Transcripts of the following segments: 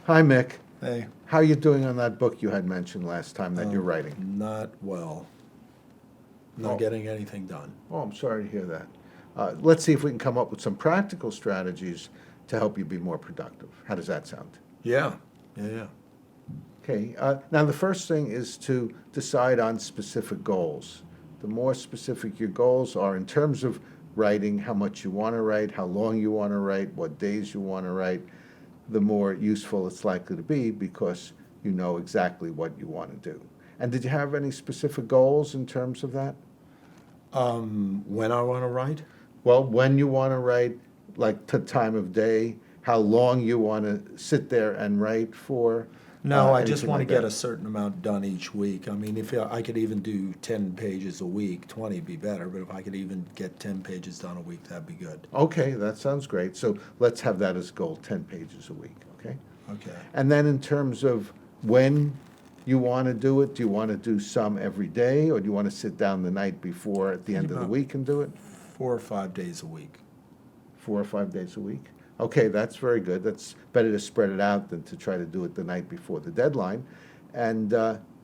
Hi, Mick. Hey, How are you doing on that book you had mentioned last time that you're writing? not well. Not Oh. getting anything done. Oh, I'm sorry to hear that. Let's see if we can come up with some practical strategies to help you be more productive. How does that sound? Yeah, yeah. Okay, now the first thing is to decide on specific goals. The more specific your goals are in terms of writing, how much you want to write, how long you want to write, what days you want to write, the more useful it's likely to be because you know exactly what you want to do. And did you have any specific goals in terms of that? When I want to write? Well, when you want to write, like the time of day, how long you want to sit there and write for? No, I just anything want to like get that? a certain amount done each week. I mean, if I could even do 10 pages a week, 20 would be better, but if I could even get 10 pages done a week, that'd be good. Okay, that sounds great. So let's have that as goal, 10 pages a week, okay? Okay. And then in terms of when you want to do it, do you want to do some every day, or do you want to sit down the night before at the end of the About week and do it? 4 or 5 days a week. 4 or 5 days a week? Okay, that's very good. That's better to spread it out than to try to do it the night before the deadline. And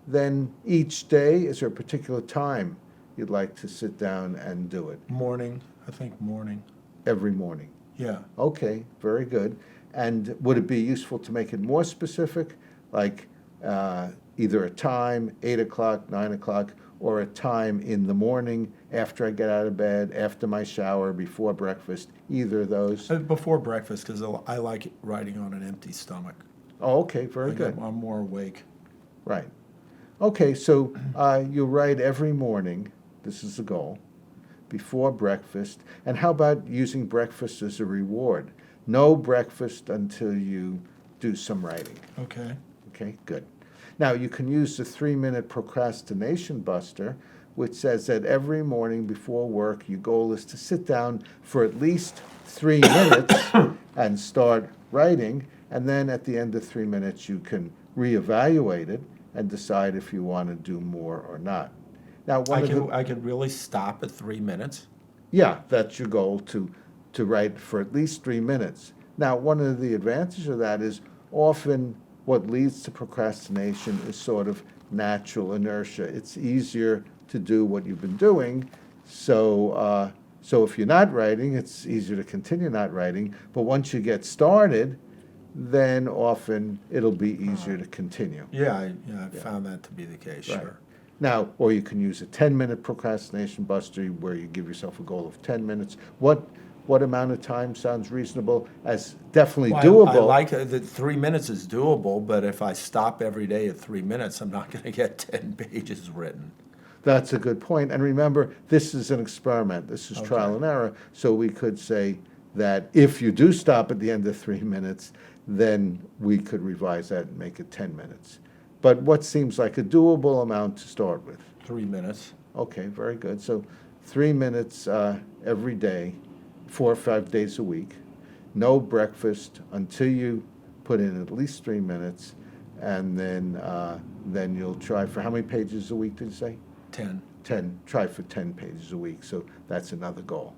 then each day, is there a particular time you'd like to sit down and do it? Morning, I think morning. Every morning? Yeah. Okay, very good. And would it be useful to make it more specific, like either a time, 8 o'clock, 9 o'clock, or a time in the morning after I get out of bed, after my shower, before breakfast, either of those? Before breakfast, because I like writing on an empty stomach. Oh, okay, very good. I'm more awake. Right. Okay, so you write every morning, this is the goal, before breakfast. And how about using breakfast as a reward? No breakfast until you do some writing. Okay. Okay, good. Now, you can use the 3-minute procrastination buster, which says that every morning before work, your goal is to sit down for at least 3 minutes and start writing. And then at the end of 3 minutes, you can reevaluate it and decide if you want to do more or not. Now, I could really stop at 3 minutes. yeah, that's your goal, to write for at least 3 minutes. Now, one of the advantages of that is often what leads to procrastination is sort of natural inertia. It's easier to do what you've been doing, so if you're not writing, it's easier to continue not writing. But once you get started, then often it'll be easier to continue. Yeah, I found that to be the case, Right. sure. Now, or you can use a 10-minute procrastination buster where you give yourself a goal of 10 minutes. What amount of time sounds reasonable as definitely Well, doable? I like that 3 minutes is doable, but if I stop every day at 3 minutes, I'm not going to get 10 pages written. That's a good point. And remember, this is an experiment. This is trial Okay. and error. So we could say that if you do stop at the end of 3 minutes, then we could revise that and make it 10 minutes. But what seems like a doable amount to start with? 3 minutes. Okay, very good. So 3 minutes every day, 4 or 5 days a week. No breakfast until you put in at least 3 minutes, and then you'll try for how many pages a week did you say? 10. 10. Try for 10 pages a week. So that's another goal.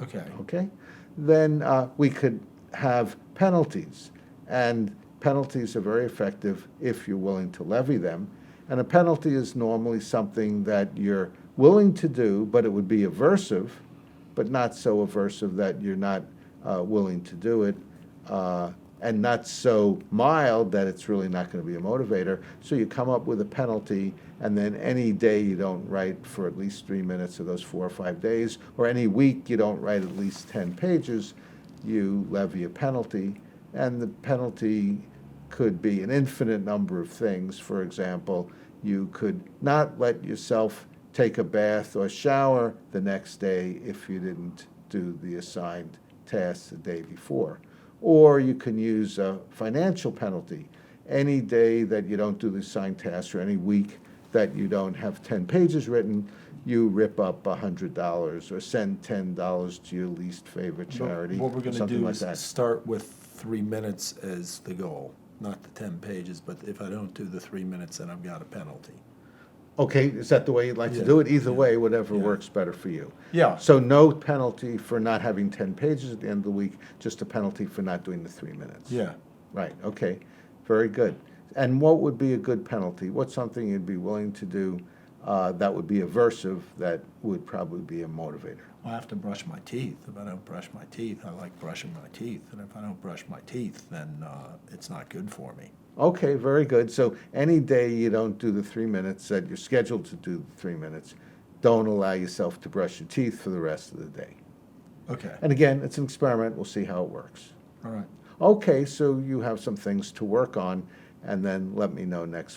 Okay. Okay. Then we could have penalties, and penalties are very effective if you're willing to levy them. And a penalty is normally something that you're willing to do, but it would be aversive, but not so aversive that you're not willing to do it, and not so mild that it's really not going to be a motivator. So you come up with a penalty, and then any day you don't write for at least 3 minutes of those 4 or 5 days, or any week you don't write at least 10 pages, you levy a penalty. And the penalty could be an infinite number of things. For example, you could not let yourself take a bath or shower the next day if you didn't do the assigned tasks the day before. Or you can use a financial penalty. Any day that you don't do the assigned tasks, or any week that you don't have 10 pages written, you rip up $100 or send $10 to your least favorite charity. What we're going to something do like is that. start with 3 minutes as the goal, not the 10 pages, but if I don't do the 3 minutes, then I've got a penalty. Okay, is that the way you'd like to Yeah, do it? Either yeah, way, whatever yeah. works better for you. Yeah. So no penalty for not having 10 pages at the end of the week, just a penalty for not doing the 3 minutes. Yeah. Right, okay, very good. And what would be a good penalty? What's something you'd be willing to do that would be aversive, that would probably be a motivator? I have to brush my teeth. If I don't brush my teeth, I like brushing my teeth, and if I don't brush my teeth, then it's not good for me. Okay, very good. So any day you don't do the 3 minutes that you're scheduled to do the 3 minutes, don't allow yourself to brush your teeth for the rest of the day. Okay, And again, it's an experiment. We'll see how it works. all right. Okay, so you have some things to work on, and then let me know next